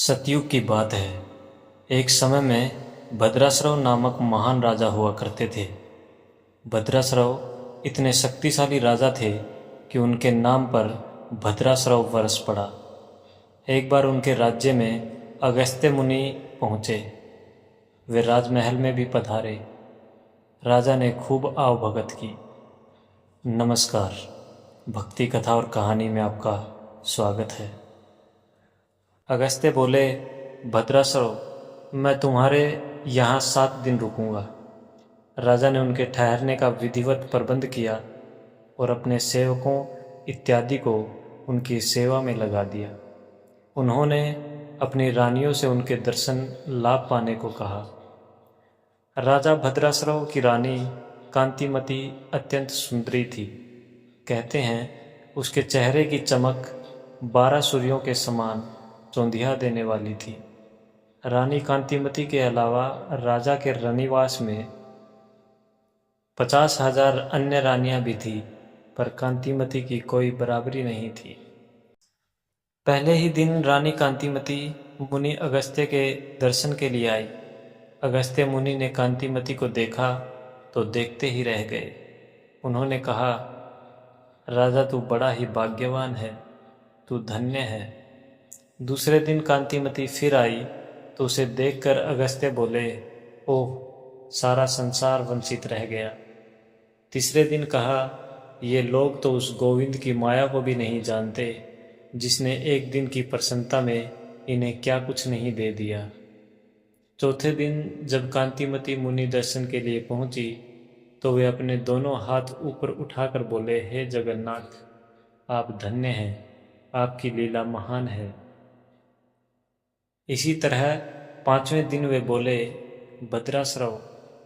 सतयुग की बात है। एक समय में भद्रासुर नामक महान राजा हुआ करते थे। भद्रासुर इतने शक्तिशाली राजा थे कि उनके नाम पर भद्रासुर वर्ष पड़ा। एक बार उनके राज्य में अगस्त्य मुनि पहुँचे। वे राजमहल में भी पधारे। राजा ने खूब आवभगत की। नमस्कार, भक्ति कथा और कहानी में आपका स्वागत है। अगस्त्य बोले, भद्रासुर, मैं तुम्हारे यहाँ 7 दिन रुकूंगा। राजा ने उनके ठहरने का विधिवत प्रबंध किया और अपने सेवकों इत्यादि को उनकी सेवा में लगा दिया। उन्होंने अपनी रानियों से उनके दर्शन लाभ पाने को कहा। राजा भद्रासुर की रानी कांतिमती अत्यंत सुंदरी थी। कहते हैं उसके चेहरे की चमक 12 सूर्यों के समान चौंधिया देने वाली थी। रानी कांतिमती के अलावा राजा के रनिवास में 50,000 अन्य रानियां भी थी, पर कांतिमती की कोई बराबरी नहीं थी। पहले ही दिन रानी कांतिमती मुनि अगस्त्य के दर्शन के लिए आई। अगस्त्य मुनि ने कांतिमती को देखा तो देखते ही रह गए। उन्होंने कहा, राजा तू बड़ा ही भाग्यवान है, तू धन्य है। दूसरे दिन कांतिमती फिर आई तो उसे देखकर अगस्त्य बोले, ओह, सारा संसार वंचित रह गया। तीसरे दिन कहा, ये लोग तो उस गोविंद की माया को भी नहीं जानते जिसने एक दिन की प्रसन्नता में इन्हें क्या कुछ नहीं दे दिया। चौथे दिन जब कांतिमती मुनि दर्शन के लिए पहुंची तो वे अपने दोनों हाथ ऊपर उठाकर बोले, हे जगन्नाथ, आप धन्य हैं, आपकी लीला महान है। इसी तरह 5वें दिन वे बोले, भद्रासुर,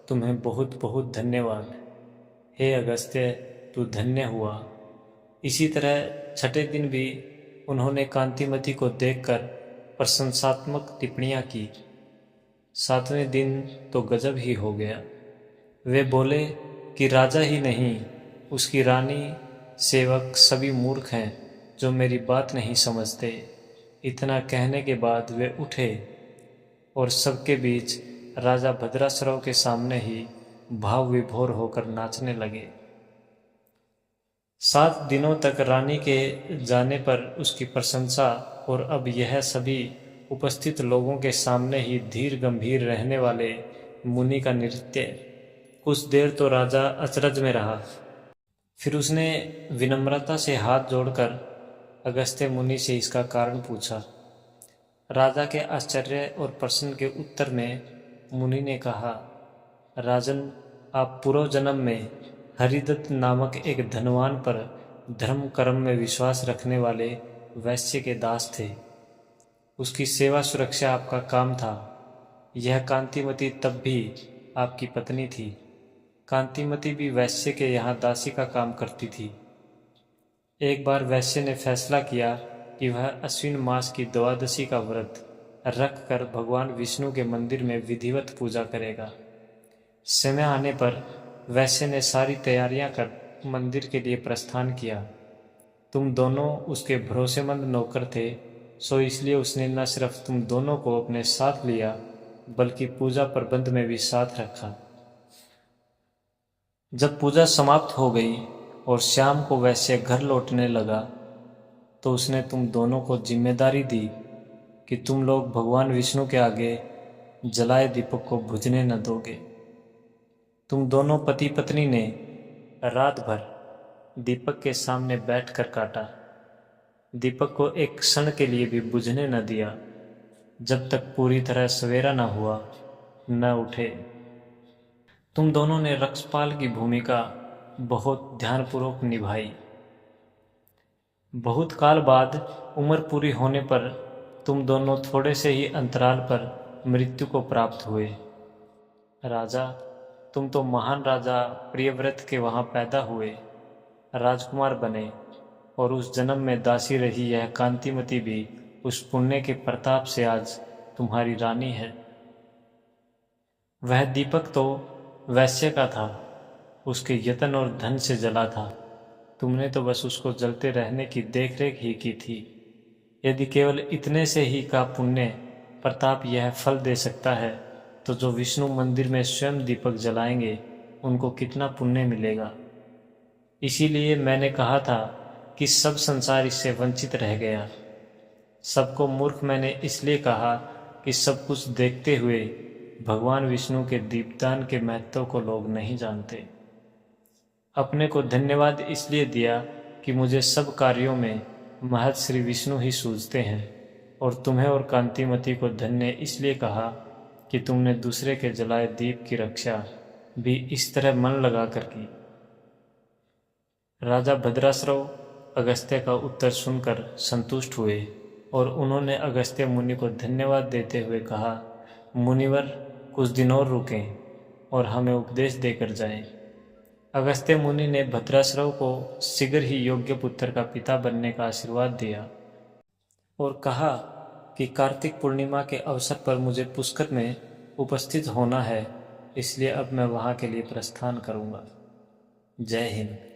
तुम्हें बहुत बहुत धन्यवाद। हे अगस्त्य, तू धन्य हुआ। इसी तरह 6ठे दिन भी उन्होंने कांतिमती को देखकर प्रशंसात्मक टिप्पणियां की। 7वें दिन तो गजब ही हो गया। वे बोले कि राजा ही नहीं, उसकी रानी, सेवक सभी मूर्ख हैं जो मेरी बात नहीं समझते। इतना कहने के बाद वे उठे और सबके बीच राजा भद्रासुर के सामने ही भाव विभोर होकर नाचने लगे। 7 दिनों तक रानी के जाने पर उसकी प्रशंसा और अब यह सभी उपस्थित लोगों के सामने ही धीर गंभीर रहने वाले मुनि का नृत्य। कुछ देर तो राजा अचरज में रहा। फिर उसने विनम्रता से हाथ जोड़कर अगस्त्य मुनि से इसका कारण पूछा। राजा के आश्चर्य और प्रश्न के उत्तर में मुनि ने कहा, राजन, आप पूर्व जन्म में हरिदत्त नामक एक धनवान पर धर्म कर्म में विश्वास रखने वाले वैश्य के दास थे। उसकी सेवा सुरक्षा आपका काम था। यह कांतिमती तब भी आपकी पत्नी थी। कांतिमती भी वैश्य के यहाँ दासी का काम करती थी। एक बार वैश्य ने फैसला किया कि वह अश्विन मास की 12दशी का व्रत रख कर भगवान विष्णु के मंदिर में विधिवत पूजा करेगा। समय आने पर वैश्य ने सारी तैयारियां कर मंदिर के लिए प्रस्थान किया। तुम दोनों उसके भरोसेमंद नौकर थे, सो इसलिए उसने न सिर्फ तुम दोनों को अपने साथ लिया बल्कि पूजा प्रबंध में भी साथ रखा। जब पूजा समाप्त हो गई और शाम को वैश्य घर लौटने लगा तो उसने तुम दोनों को जिम्मेदारी दी कि तुम लोग भगवान विष्णु के आगे जलाए दीपक को बुझने न दोगे। तुम दोनों पति पत्नी ने रात भर दीपक के सामने बैठकर काटा। दीपक को एक क्षण के लिए भी बुझने न दिया। जब तक पूरी तरह सवेरा न हुआ, न उठे। तुम दोनों ने रक्षपाल की भूमिका बहुत ध्यानपूर्वक निभाई। बहुत काल बाद उम्र पूरी होने पर तुम दोनों थोड़े से ही अंतराल पर मृत्यु को प्राप्त हुए। राजा, तुम तो महान राजा प्रियव्रत के वहाँ पैदा हुए, राजकुमार बने, और उस जन्म में दासी रही यह कांतिमती भी उस पुण्य के प्रताप से आज तुम्हारी रानी है। वह दीपक तो वैश्य का था, उसके यत्न और धन से जला था। तुमने तो बस उसको जलते रहने की देखरेख ही की थी। यदि केवल इतने से ही का पुण्य प्रताप यह फल दे सकता है, तो जो विष्णु मंदिर में स्वयं दीपक जलाएंगे उनको कितना पुण्य मिलेगा। इसीलिए मैंने कहा था कि सब संसार इससे वंचित रह गया। सबको मूर्ख मैंने इसलिए कहा कि सब कुछ देखते हुए भगवान विष्णु के दीपदान के महत्व को लोग नहीं जानते। अपने को धन्यवाद इसलिए दिया कि मुझे सब कार्यों में महत श्री विष्णु ही सूझते हैं, और तुम्हें और कांतिमती को धन्य इसलिए कहा कि तुमने दूसरे के जलाए दीप की रक्षा भी इस तरह मन लगाकर की। राजा भद्राश्रव अगस्त्य का उत्तर सुनकर संतुष्ट हुए और उन्होंने अगस्त्य मुनि को धन्यवाद देते हुए कहा, मुनिवर कुछ दिन और रुकें और हमें उपदेश देकर जाएं। अगस्त्य मुनि ने भद्राश्रव को शीघ्र ही योग्य पुत्र का पिता बनने का आशीर्वाद दिया और कहा कि कार्तिक पूर्णिमा के अवसर पर मुझे पुष्कर में उपस्थित होना है, इसलिए अब मैं वहाँ के लिए प्रस्थान करूँगा। जय हिंद।